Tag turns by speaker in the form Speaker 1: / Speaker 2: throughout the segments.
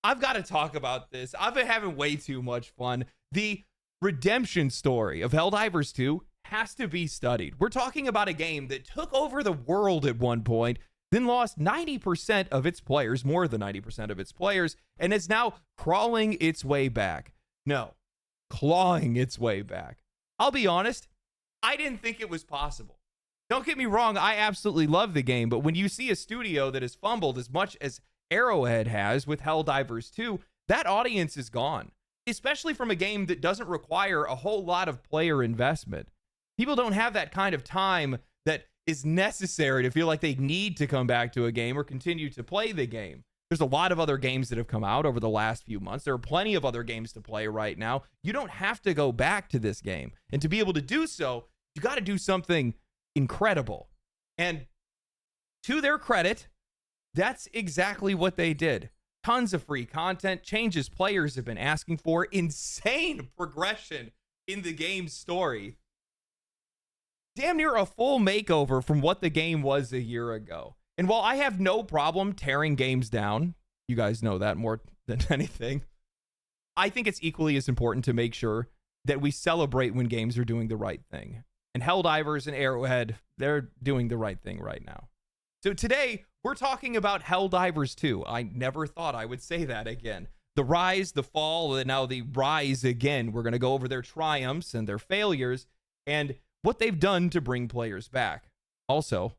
Speaker 1: I've got to talk about this. I've been having way too much fun. The redemption story of Helldivers 2 has to be studied. We're talking about a game that took over the world at one point, then lost 90% of its players, more than 90% of its players, and is now crawling its way back. No, clawing its way back. I'll be honest, I didn't think it was possible. Don't get me wrong, I absolutely love the game, but when you see a studio that has fumbled as much as Arrowhead has with Helldivers 2, that audience is gone, especially from a game that doesn't require a whole lot of player investment. People don't have that kind of time that is necessary to feel like they need to come back to a game or continue to play the game. There's a lot of other games that have come out over the last few months. There are plenty of other games to play right now. You don't have to go back to this game. And to be able to do so, you got to do something incredible. And to their credit, that's exactly what they did. Tons of free content, changes players have been asking for, insane progression in the game's story. Damn near a full makeover from what the game was a year ago. And while I have no problem tearing games down, you guys know that more than anything, I think it's equally as important to make sure that we celebrate when games are doing the right thing. And Helldivers and Arrowhead, they're doing the right thing right now. So today, we're talking about Helldivers 2. I never thought I would say that again. The rise, the fall, and now the rise again. We're going to go over their triumphs and their failures and what they've done to bring players back. Also,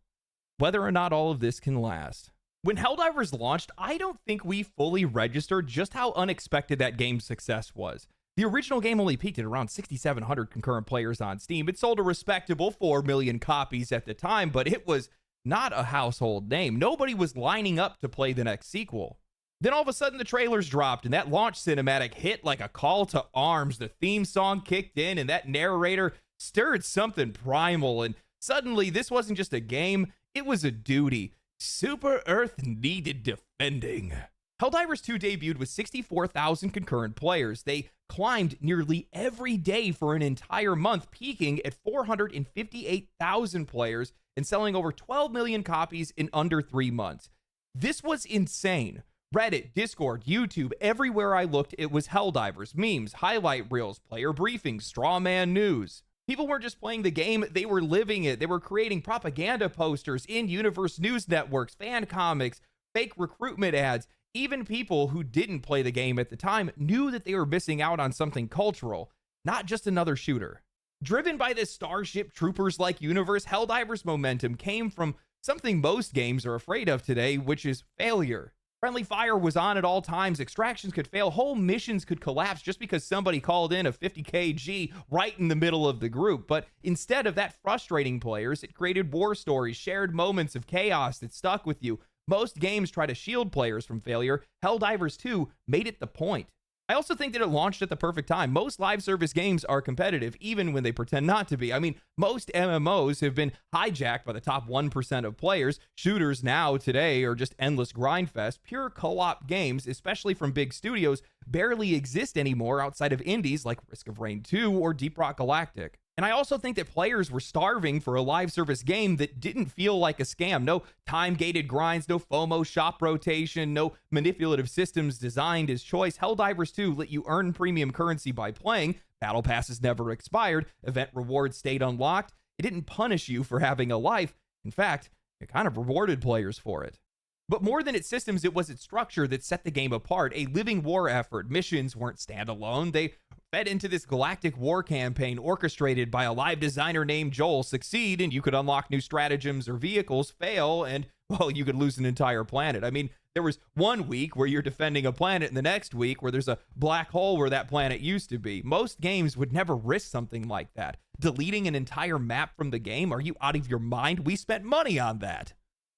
Speaker 1: whether or not all of this can last. When Helldivers launched, I don't think we fully registered just how unexpected that game's success was. The original game only peaked at around 6,700 concurrent players on Steam. It sold a respectable 4 million copies at the time, but it was not a household name. Nobody was lining up to play the next sequel. Then all of a sudden the trailers dropped and that launch cinematic hit like a call to arms. The theme song kicked in and that narrator stirred something primal, and suddenly this wasn't just a game, it was a duty. Super Earth needed defending. Helldivers 2 debuted with 64,000 concurrent players. They climbed nearly every day for an entire month, peaking at 458,000 players and selling over 12 million copies in under 3 months. This was insane. Reddit, Discord, YouTube, everywhere I looked, it was Helldivers, memes, highlight reels, player briefings, straw man news. People weren't just playing the game, they were living it. They were creating propaganda posters, in-universe news networks, fan comics, fake recruitment ads. Even people who didn't play the game at the time knew that they were missing out on something cultural, not just another shooter. Driven by this Starship Troopers-like universe, Helldivers' momentum came from something most games are afraid of today, which is failure. Friendly fire was on at all times, extractions could fail, whole missions could collapse just because somebody called in a 50 kg right in the middle of the group. But instead of that frustrating players, it created war stories, shared moments of chaos that stuck with you. Most games try to shield players from failure. Helldivers 2 made it the point. I also think that it launched at the perfect time. Most live service games are competitive, even when they pretend not to be. I mean, most MMOs have been hijacked by the top 1% of players. Shooters now, today, are just endless grindfest. Pure co-op games, especially from big studios, barely exist anymore outside of indies like Risk of Rain 2 or Deep Rock Galactic. And I also think that players were starving for a live service game that didn't feel like a scam. No time-gated grinds, no FOMO shop rotation, no manipulative systems designed as choice. Helldivers 2 let you earn premium currency by playing. Battle passes never expired. Event rewards stayed unlocked. It didn't punish you for having a life. In fact, it kind of rewarded players for it. But more than its systems, it was its structure that set the game apart. A living war effort. Missions weren't standalone. They fed into this galactic war campaign orchestrated by a live designer named Joel. Succeed, and you could unlock new stratagems or vehicles. Fail, and, well, you could lose an entire planet. I mean, there was one week where you're defending a planet, and the next week where there's a black hole where that planet used to be. Most games would never risk something like that. Deleting an entire map from the game? Are you out of your mind? We spent money on that.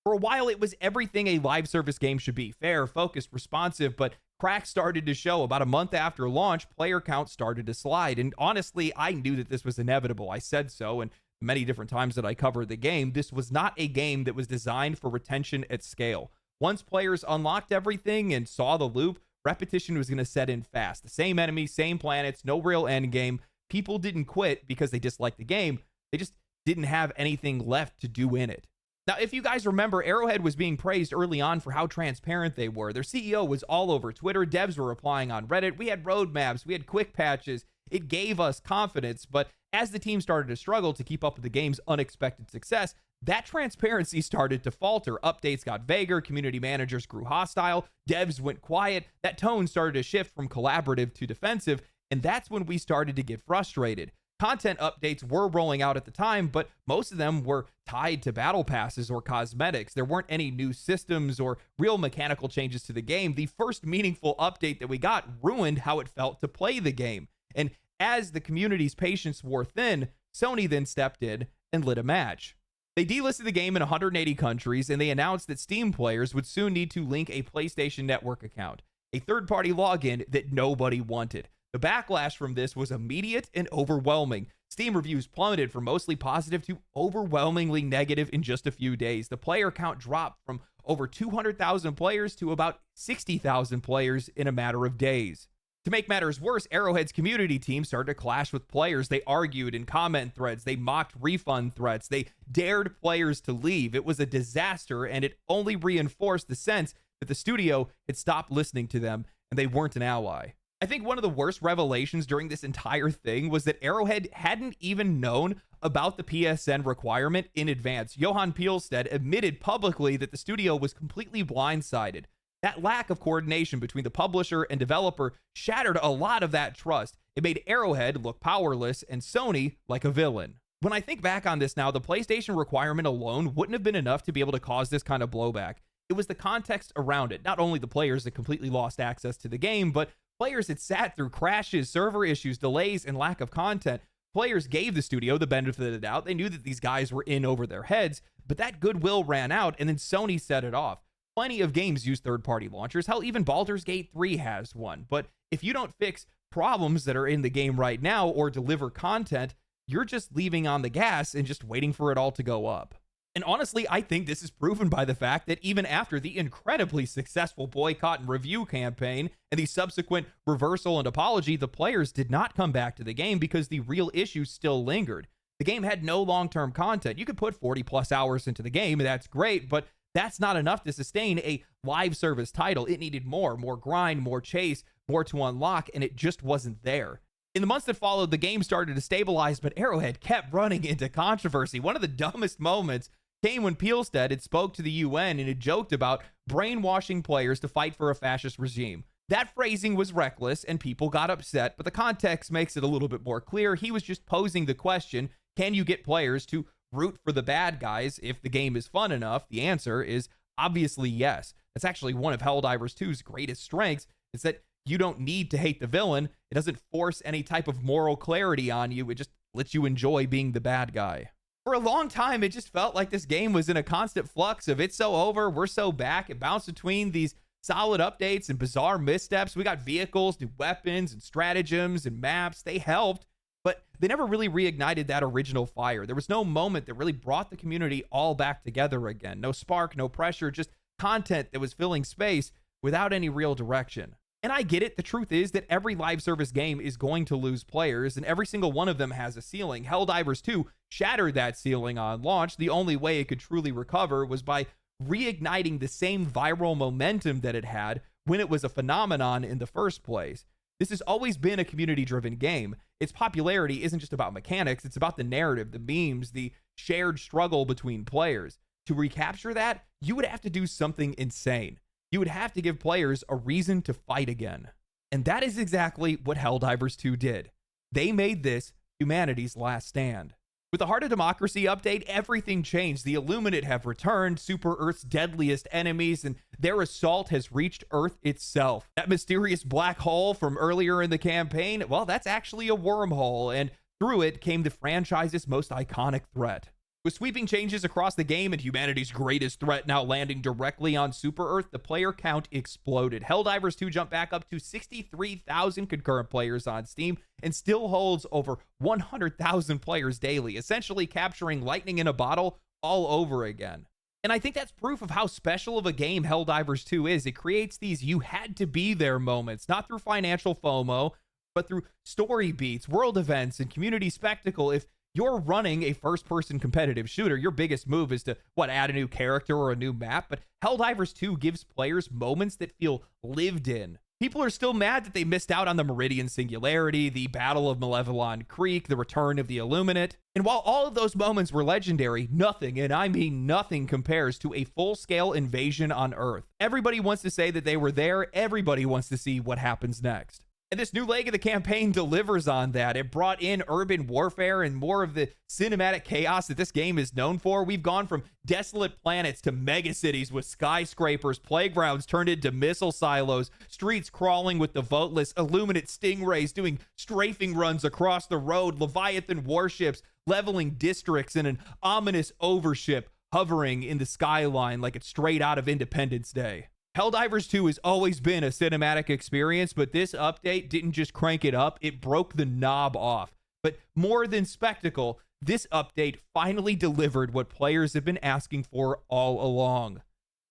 Speaker 1: For a while, it was everything a live service game should be. Fair, focused, responsive, but cracks started to show. About a month after launch, player count started to slide. And honestly, I knew that this was inevitable. I said so, and many different times that I covered the game. This was not a game that was designed for retention at scale. Once players unlocked everything and saw the loop, repetition was going to set in fast. The same enemies, same planets, no real end game. People didn't quit because they disliked the game. They just didn't have anything left to do in it. Now, if you guys remember, Arrowhead was being praised early on for how transparent they were. Their CEO was all over Twitter. Devs were replying on Reddit. We had roadmaps. We had quick patches. It gave us confidence. But as the team started to struggle to keep up with the game's unexpected success, that transparency started to falter. Updates got vaguer. Community managers grew hostile. Devs went quiet. That tone started to shift from collaborative to defensive. And that's when we started to get frustrated. Content updates were rolling out at the time, but most of them were tied to battle passes or cosmetics. There weren't any new systems or real mechanical changes to the game. The first meaningful update that we got ruined how it felt to play the game. And as the community's patience wore thin, Sony then stepped in and lit a match. They delisted the game in 180 countries, and they announced that Steam players would soon need to link a PlayStation Network account, a third-party login that nobody wanted. The backlash from this was immediate and overwhelming. Steam reviews plummeted from mostly positive to overwhelmingly negative in just a few days. The player count dropped from over 200,000 players to about 60,000 players in a matter of days. To make matters worse, Arrowhead's community team started to clash with players. They argued in comment threads. They mocked refund threats. They dared players to leave. It was a disaster, and it only reinforced the sense that the studio had stopped listening to them and they weren't an ally. I think one of the worst revelations during this entire thing was that Arrowhead hadn't even known about the PSN requirement in advance. Johan Pielstedt admitted publicly that the studio was completely blindsided. That lack of coordination between the publisher and developer shattered a lot of that trust. It made Arrowhead look powerless and Sony like a villain. When I think back on this now, the PlayStation requirement alone wouldn't have been enough to be able to cause this kind of blowback. It was the context around it, not only the players that completely lost access to the game, but players had sat through crashes, server issues, delays, and lack of content. Players gave the studio the benefit of the doubt. They knew that these guys were in over their heads, but that goodwill ran out, and then Sony set it off. Plenty of games use third-party launchers. Hell, even Baldur's Gate 3 has one. But if you don't fix problems that are in the game right now or deliver content, you're just leaving on the gas and just waiting for it all to go up. And honestly, I think this is proven by the fact that even after the incredibly successful boycott and review campaign and the subsequent reversal and apology, the players did not come back to the game because the real issues still lingered. The game had no long-term content. You could put 40 plus hours into the game, and that's great, but that's not enough to sustain a live service title. It needed more grind, more chase, more to unlock, and it just wasn't there. In the months that followed, the game started to stabilize, but Arrowhead kept running into controversy. One of the dumbest moments came when Pielstedt had spoke to the UN and had joked about brainwashing players to fight for a fascist regime. That phrasing was reckless and people got upset, but the context makes it a little bit more clear. He was just posing the question, can you get players to root for the bad guys if the game is fun enough? The answer is obviously yes. That's actually one of Helldivers 2's greatest strengths, is that you don't need to hate the villain. It doesn't force any type of moral clarity on you. It just lets you enjoy being the bad guy. For a long time, it just felt like this game was in a constant flux of it's so over, we're so back. It bounced between these solid updates and bizarre missteps. We got vehicles, new weapons, and stratagems and maps. They helped, but they never really reignited that original fire. There was no moment that really brought the community all back together again. No spark, no pressure, just content that was filling space without any real direction. And I get it. The truth is that every live service game is going to lose players, and every single one of them has a ceiling. Helldivers 2 shattered that ceiling on launch. The only way it could truly recover was by reigniting the same viral momentum that it had when it was a phenomenon in the first place. This has always been a community-driven game. Its popularity isn't just about mechanics. It's about the narrative, the memes, the shared struggle between players. To recapture that, you would have to do something insane. You would have to give players a reason to fight again. And that is exactly what Helldivers 2 did. They made this humanity's last stand. With the Heart of Democracy update, everything changed. The Illuminate have returned, Super Earth's deadliest enemies, and their assault has reached Earth itself. That mysterious black hole from earlier in the campaign, well, that's actually a wormhole, and through it came the franchise's most iconic threat. With sweeping changes across the game and humanity's greatest threat now landing directly on Super Earth, the player count exploded. Helldivers 2 jumped back up to 63,000 concurrent players on Steam and still holds over 100,000 players daily, essentially capturing lightning in a bottle all over again. And I think that's proof of how special of a game Helldivers 2 is. It creates these you had to be there moments, not through financial FOMO, but through story beats, world events, and community spectacle. If You're running a first-person competitive shooter. Your biggest move is to, add a new character or a new map, but Helldivers 2 gives players moments that feel lived in. People are still mad that they missed out on the Meridian Singularity, the Battle of Malevelon Creek, the return of the Illuminate. And while all of those moments were legendary, nothing, and I mean nothing, compares to a full-scale invasion on Earth. Everybody wants to say that they were there. Everybody wants to see what happens next. And this new leg of the campaign delivers on that. It brought in urban warfare and more of the cinematic chaos that this game is known for. We've gone from desolate planets to megacities with skyscrapers, playgrounds turned into missile silos, streets crawling with the voteless, Illuminate stingrays doing strafing runs across the road, Leviathan warships leveling districts, and an ominous overship hovering in the skyline like it's straight out of Independence Day. Helldivers 2 has always been a cinematic experience, but this update didn't just crank it up, it broke the knob off. But more than spectacle, this update finally delivered what players have been asking for all along: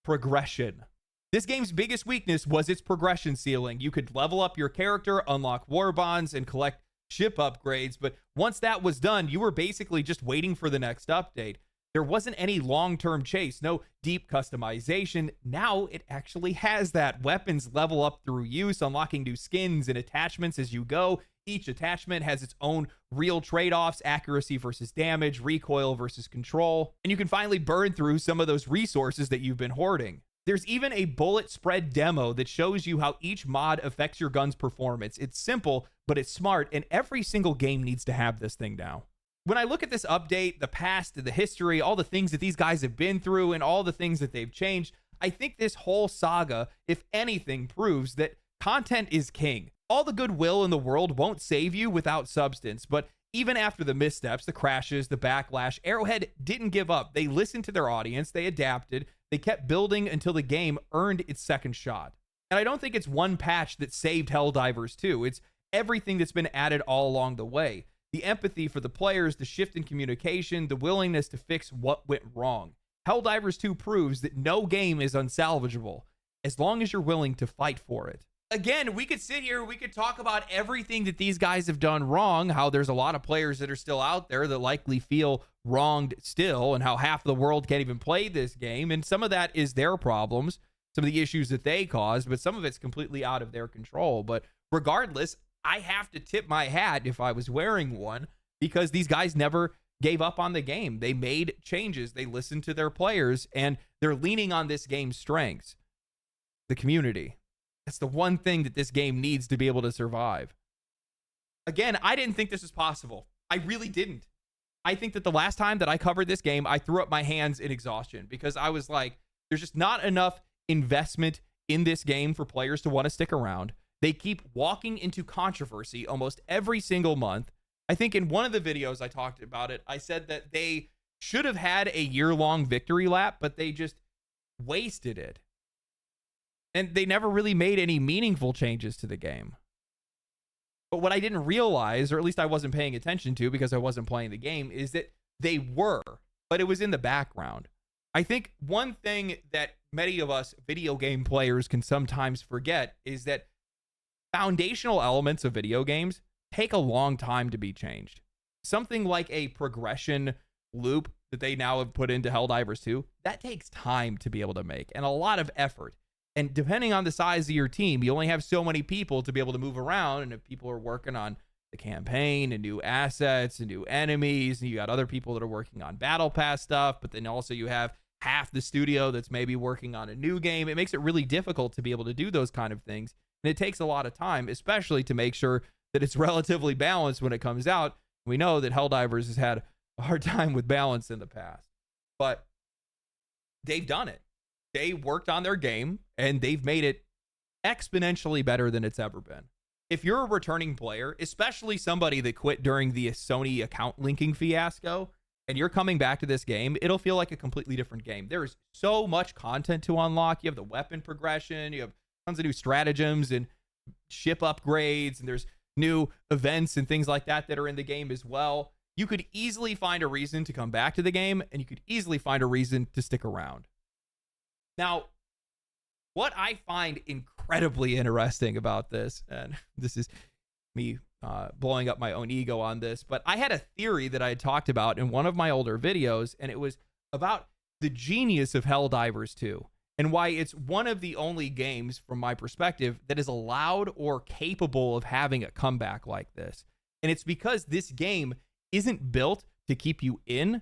Speaker 1: progression. This game's biggest weakness was its progression ceiling. You could level up your character, unlock war bonds, and collect ship upgrades, but once that was done, you were basically just waiting for the next update. There wasn't any long-term chase, no deep customization. Now it actually has that. Weapons level up through use, unlocking new skins and attachments as you go. Each attachment has its own real trade-offs: accuracy versus damage, recoil versus control. And you can finally burn through some of those resources that you've been hoarding. There's even a bullet spread demo that shows you how each mod affects your gun's performance. It's simple, but it's smart, and every single game needs to have this thing now. When I look at this update, the past, the history, all the things that these guys have been through, and all the things that they've changed, I think this whole saga, if anything, proves that content is king. All the goodwill in the world won't save you without substance, but even after the missteps, the crashes, the backlash, Arrowhead didn't give up. They listened to their audience, they adapted, they kept building until the game earned its second shot. And I don't think it's one patch that saved Helldivers 2. It's everything that's been added all along the way. The empathy for the players, the shift in communication, the willingness to fix what went wrong. Helldivers 2 proves that no game is unsalvageable as long as you're willing to fight for it. Again, we could sit here, we could talk about everything that these guys have done wrong, how there's a lot of players that are still out there that likely feel wronged still, and how half the world can't even play this game. And some of that is their problems, some of the issues that they caused, but some of it's completely out of their control. But regardless, I have to tip my hat if I was wearing one, because these guys never gave up on the game. They made changes. They listened to their players, and they're leaning on this game's strengths: the community. That's the one thing that this game needs to be able to survive. Again, I didn't think this was possible. I really didn't. I think that the last time that I covered this game, I threw up my hands in exhaustion because I was like, there's just not enough investment in this game for players to want to stick around. They keep walking into controversy almost every single month. I think in one of the videos I talked about it, I said that they should have had a year-long victory lap, but they just wasted it. And they never really made any meaningful changes to the game. But what I didn't realize, or at least I wasn't paying attention to because I wasn't playing the game, is that they were, but it was in the background. I think one thing that many of us video game players can sometimes forget is that foundational elements of video games take a long time to be changed. Something like a progression loop that they now have put into Helldivers 2, that takes time to be able to make and a lot of effort. And depending on the size of your team, you only have so many people to be able to move around. And if people are working on the campaign and new assets and new enemies, and you got other people that are working on battle pass stuff, but then also you have half the studio that's maybe working on a new game, it makes it really difficult to be able to do those kind of things. And it takes a lot of time, especially to make sure that it's relatively balanced when it comes out. We know that Helldivers has had a hard time with balance in the past, but they've done it. They worked on their game, and they've made it exponentially better than it's ever been. If you're a returning player, especially somebody that quit during the Sony account linking fiasco, and you're coming back to this game, it'll feel like a completely different game. There is so much content to unlock. You have the weapon progression, you have tons of new stratagems and ship upgrades, and there's new events and things like that that are in the game as well. You could easily find a reason to come back to the game, and you could easily find a reason to stick around. Now, what I find incredibly interesting about this, and this is me blowing up my own ego on this, but I had a theory that I had talked about in one of my older videos, and it was about the genius of Helldivers 2 and why it's one of the only games, from my perspective, that is allowed or capable of having a comeback like this. And it's because this game isn't built to keep you in,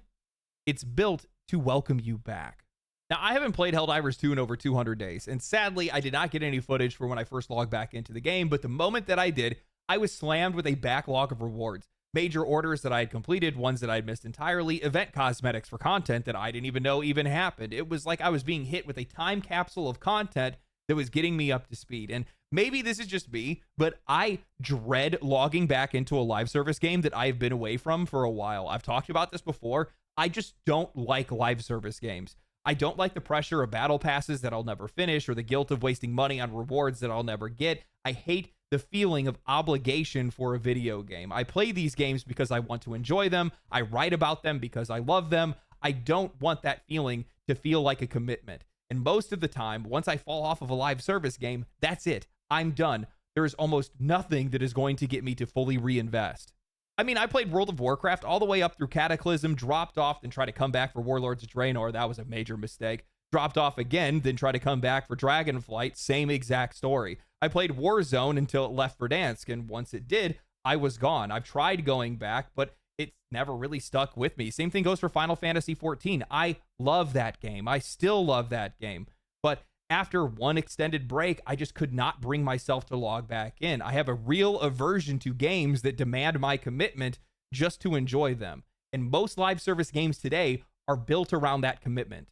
Speaker 1: it's built to welcome you back. Now, I haven't played Helldivers 2 in over 200 days, and sadly, I did not get any footage for when I first logged back into the game, but the moment that I did, I was slammed with a backlog of rewards. Major orders that I had completed, ones that I had missed entirely, event cosmetics for content that I didn't even know even happened. It was like I was being hit with a time capsule of content that was getting me up to speed. And maybe this is just me, but I dread logging back into a live service game that I've been away from for a while. I've talked about this before. I just don't like live service games. I don't like the pressure of battle passes that I'll never finish or the guilt of wasting money on rewards that I'll never get. I hate the feeling of obligation for a video game. I play these games because I want to enjoy them. I write about them because I love them. I don't want that feeling to feel like a commitment. And most of the time, once I fall off of a live service game, that's it. I'm done. There is almost nothing that is going to get me to fully reinvest. I mean, I played World of Warcraft all the way up through Cataclysm, dropped off, then tried to come back for Warlords of Draenor. That was a major mistake. Dropped off again, then tried to come back for Dragonflight. Same exact story. I played Warzone until it left Verdansk, and once it did, I was gone. I've tried going back, but it's never really stuck with me. Same thing goes for Final Fantasy XIV. I love that game. I still love that game. But after one extended break, I just could not bring myself to log back in. I have a real aversion to games that demand my commitment just to enjoy them. And most live service games today are built around that commitment.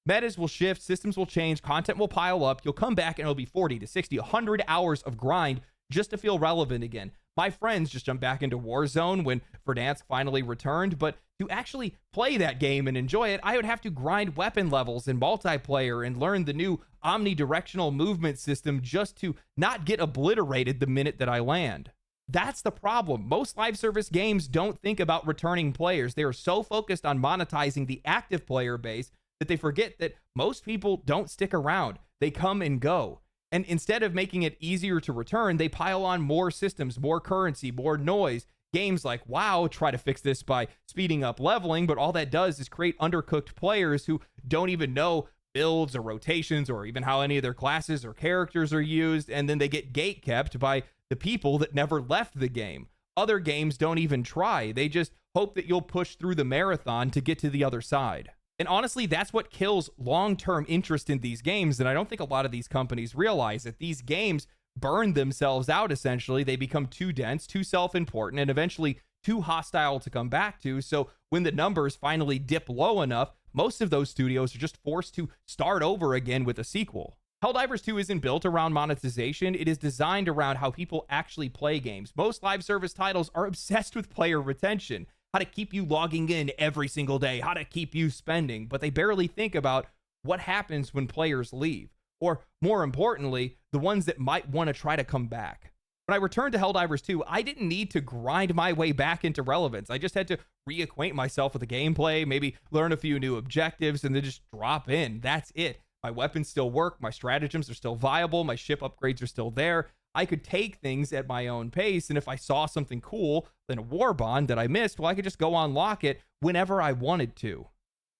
Speaker 1: Metas will shift, systems will change, content will pile up. You'll come back and it'll be 40 to 60, 100 hours of grind just to feel relevant again. My friends just jumped back into Warzone when Verdansk finally returned, but to actually play that game and enjoy it, I would have to grind weapon levels in multiplayer and learn the new omnidirectional movement system just to not get obliterated the minute that I land. That's the problem. Most live service games don't think about returning players. They are so focused on monetizing the active player base that they forget that most people don't stick around. They come and go. And instead of making it easier to return, they pile on more systems, more currency, more noise. Games like WoW try to fix this by speeding up leveling, but all that does is create undercooked players who don't even know builds or rotations or even how any of their classes or characters are used, and then they get gatekept by the people that never left the game. Other games don't even try. They just hope that you'll push through the marathon to get to the other side. And honestly, that's what kills long-term interest in these games. And I don't think a lot of these companies realize that these games burn themselves out, essentially. They become too dense, too self-important, and eventually too hostile to come back to. So when the numbers finally dip low enough, most of those studios are just forced to start over again with a sequel. Helldivers 2 isn't built around monetization. It is designed around how people actually play games. Most live service titles are obsessed with player retention. How to keep you logging in every single day, how to keep you spending, but they barely think about what happens when players leave, or more importantly, the ones that might want to try to come back. When I returned to Helldivers 2, I didn't need to grind my way back into relevance. I just had to reacquaint myself with the gameplay, maybe learn a few new objectives, and then just drop in. That's it. My weapons still work, my stratagems are still viable, my ship upgrades are still there. I could take things at my own pace, and if I saw something cool, then a war bond that I missed, well, I could just go unlock it whenever I wanted to.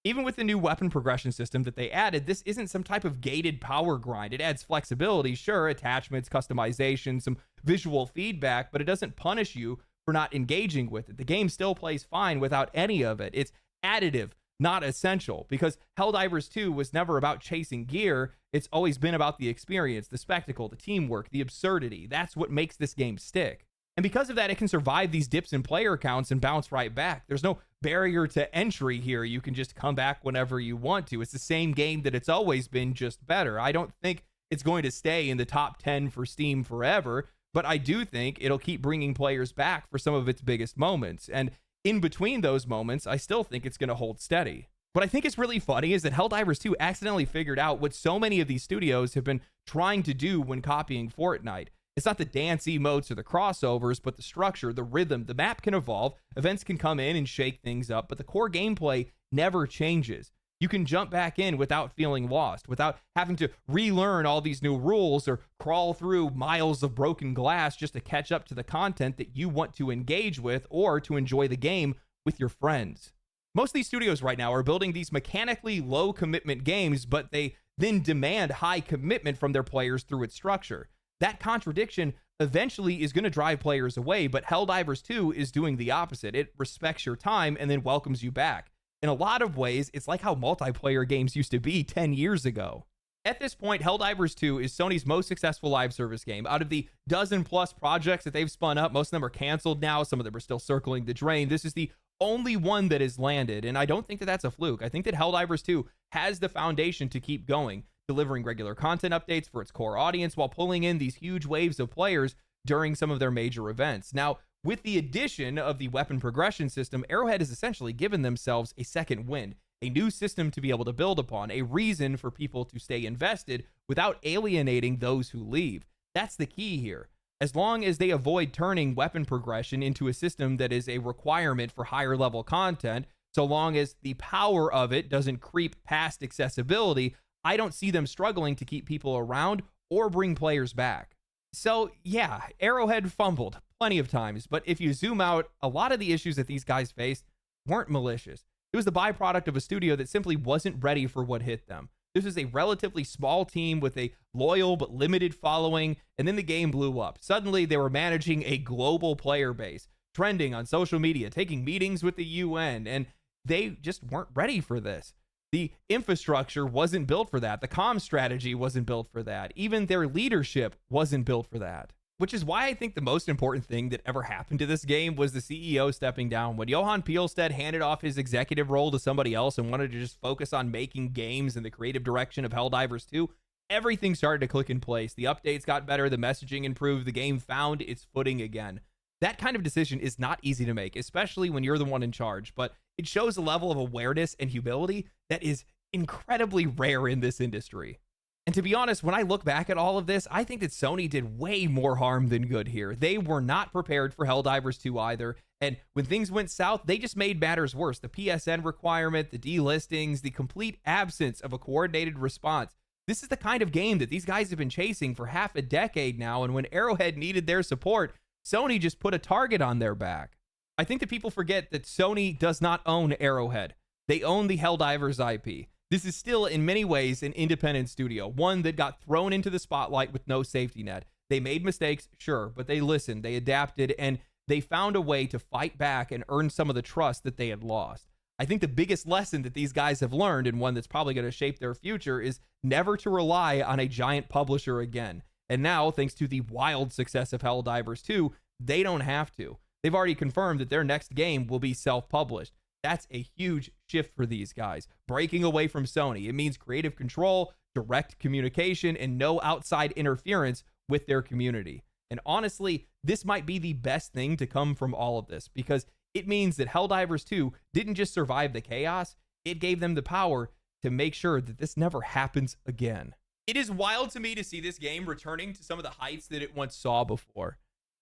Speaker 1: Even with the new weapon progression system that they added, this isn't some type of gated power grind. It adds flexibility, sure, attachments, customization, some visual feedback, but it doesn't punish you for not engaging with it. The game still plays fine without any of it. It's additive, not essential, because Helldivers 2 was never about chasing gear. It's always been about the experience, the spectacle, the teamwork, the absurdity. That's what makes this game stick. And because of that, it can survive these dips in player counts and bounce right back. There's no barrier to entry here. You can just come back whenever you want to. It's the same game that it's always been, just better. I don't think it's going to stay in the top 10 for Steam forever, but I do think it'll keep bringing players back for some of its biggest moments. And in between those moments, I still think it's going to hold steady. What I think is really funny is that Helldivers 2 accidentally figured out what so many of these studios have been trying to do when copying Fortnite. It's not the dance emotes or the crossovers, but the structure, the rhythm. The map can evolve, events can come in and shake things up, but the core gameplay never changes. You can jump back in without feeling lost, without having to relearn all these new rules or crawl through miles of broken glass just to catch up to the content that you want to engage with or to enjoy the game with your friends. Most of these studios right now are building these mechanically low commitment games, but they then demand high commitment from their players through its structure. That contradiction eventually is going to drive players away, but Helldivers 2 is doing the opposite. It respects your time and then welcomes you back. In a lot of ways, it's like how multiplayer games used to be 10 years ago. At this point, Helldivers 2 is Sony's most successful live service game. Out of the dozen plus projects that they've spun up, most of them are canceled now. Some of them are still circling the drain. This is the only one that has landed, and I don't think that that's a fluke. I think that Helldivers 2 has the foundation to keep going, delivering regular content updates for its core audience while pulling in these huge waves of players during some of their major events. Now, with the addition of the weapon progression system, Arrowhead has essentially given themselves a second wind, a new system to be able to build upon, a reason for people to stay invested without alienating those who leave. That's the key here. As long as they avoid turning weapon progression into a system that is a requirement for higher level content, so long as the power of it doesn't creep past accessibility, I don't see them struggling to keep people around or bring players back. So yeah, Arrowhead fumbled plenty of times, but if you zoom out, a lot of the issues that these guys faced weren't malicious. It was the byproduct of a studio that simply wasn't ready for what hit them. This is a relatively small team with a loyal but limited following, and then the game blew up. Suddenly, they were managing a global player base, trending on social media, taking meetings with the UN, and they just weren't ready for this. The infrastructure wasn't built for that. The comm strategy wasn't built for that. Even their leadership wasn't built for that. Which is why I think the most important thing that ever happened to this game was the CEO stepping down. When Johan Pielstedt handed off his executive role to somebody else and wanted to just focus on making games in the creative direction of Helldivers 2, everything started to click in place. The updates got better, the messaging improved, the game found its footing again. That kind of decision is not easy to make, especially when you're the one in charge, but it shows a level of awareness and humility that is incredibly rare in this industry. And to be honest, when I look back at all of this, I think that Sony did way more harm than good here. They were not prepared for Helldivers 2 either, and when things went south, they just made matters worse. The PSN requirement, the delistings, the complete absence of a coordinated response. This is the kind of game that these guys have been chasing for half a decade now, and when Arrowhead needed their support, Sony just put a target on their back. I think that people forget that Sony does not own Arrowhead. They own the Helldivers IP. This is still, in many ways, an independent studio, one that got thrown into the spotlight with no safety net. They made mistakes, sure, but they listened, they adapted, and they found a way to fight back and earn some of the trust that they had lost. I think the biggest lesson that these guys have learned, and one that's probably going to shape their future, is never to rely on a giant publisher again. And now, thanks to the wild success of Helldivers 2, they don't have to. They've already confirmed that their next game will be self-published. That's a huge shift for these guys. Breaking away from Sony. It means creative control, direct communication, and no outside interference with their community. And honestly, this might be the best thing to come from all of this, because it means that Helldivers 2 didn't just survive the chaos, it gave them the power to make sure that this never happens again. It is wild to me to see this game returning to some of the heights that it once saw before.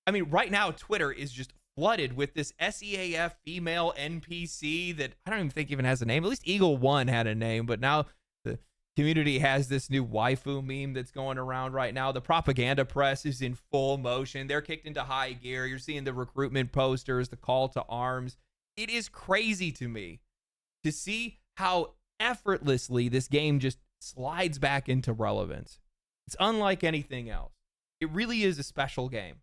Speaker 1: I mean, right now, Twitter is just flooded with this SEAF female NPC that I don't even think even has a name. At least Eagle 1 had a name, but now the community has this new waifu meme that's going around right now. The propaganda press is in full motion. They're kicked into high gear. You're seeing the recruitment posters, the call to arms. It is crazy to me to see how effortlessly this game just slides back into relevance. It's unlike anything else. It really is a special game.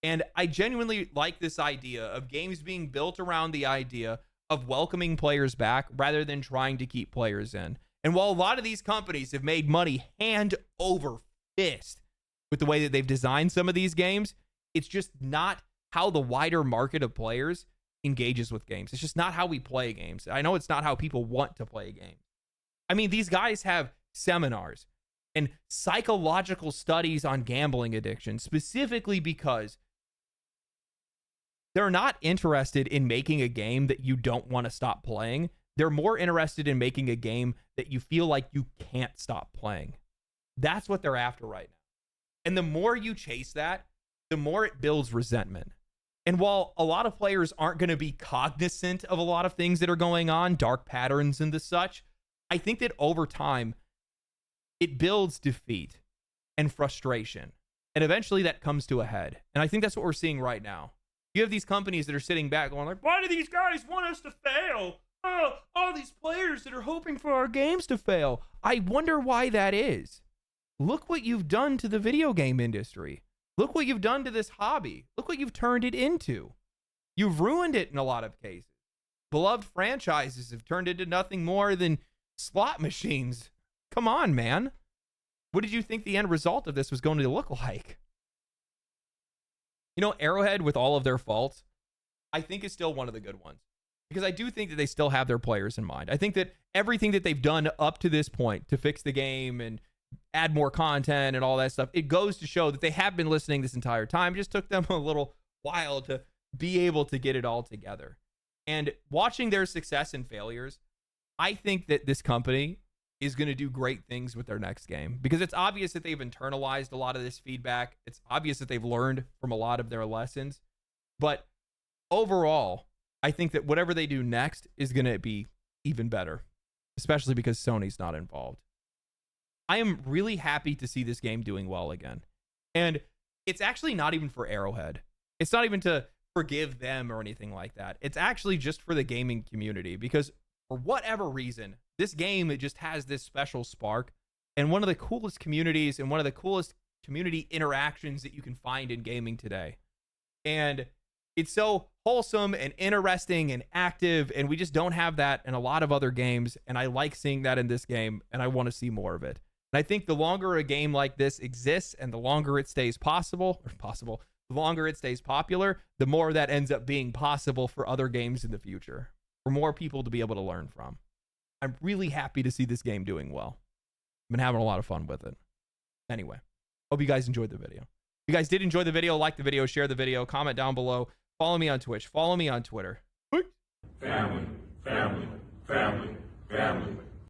Speaker 1: And I genuinely like this idea of games being built around the idea of welcoming players back rather than trying to keep players in. And while a lot of these companies have made money hand over fist with the way that they've designed some of these games, it's just not how the wider market of players engages with games. It's just not how we play games. I know it's not how people want to play games. I mean, these guys have seminars and psychological studies on gambling addiction, specifically because they're not interested in making a game that you don't want to stop playing. They're more interested in making a game that you feel like you can't stop playing. That's what they're after right now. And the more you chase that, the more it builds resentment. And while a lot of players aren't going to be cognizant of a lot of things that are going on, dark patterns and the such, I think that over time, it builds defeat and frustration. And eventually that comes to a head. And I think that's what we're seeing right now. You have these companies that are sitting back going like, why do these guys want us to fail? Oh, all these players that are hoping for our games to fail. I wonder why that is. Look what you've done to the video game industry. Look what you've done to this hobby. Look what you've turned it into. You've ruined it in a lot of cases. Beloved franchises have turned into nothing more than slot machines. Come on, man. What did you think the end result of this was going to look like? You know, Arrowhead, with all of their faults, I think is still one of the good ones. Because I do think that they still have their players in mind. I think that everything that they've done up to this point to fix the game and add more content and all that stuff, it goes to show that they have been listening this entire time. It just took them a little while to be able to get it all together. And watching their success and failures, I think that this company is going to do great things with their next game, because it's obvious that they've internalized a lot of this feedback. It's obvious that they've learned from a lot of their lessons. But overall, I think that whatever they do next is going to be even better, especially because Sony's not involved. I am really happy to see this game doing well again. And it's actually not even for Arrowhead. It's not even to forgive them or anything like that. It's actually just for the gaming community, because for whatever reason, this game, it just has this special spark, and one of the coolest communities and one of the coolest community interactions that you can find in gaming today. And it's so wholesome and interesting and active, and we just don't have that in a lot of other games, and I like seeing that in this game, and I want to see more of it. And I think the longer a game like this exists and the longer it stays the longer it stays popular, the more that ends up being possible for other games in the future, for more people to be able to learn from. I'm really happy to see this game doing well. I've been having a lot of fun with it. Anyway, hope you guys enjoyed the video. If you guys did enjoy the video, like the video, share the video, comment down below, follow me on Twitch, follow me on Twitter.
Speaker 2: Family, family, family, family.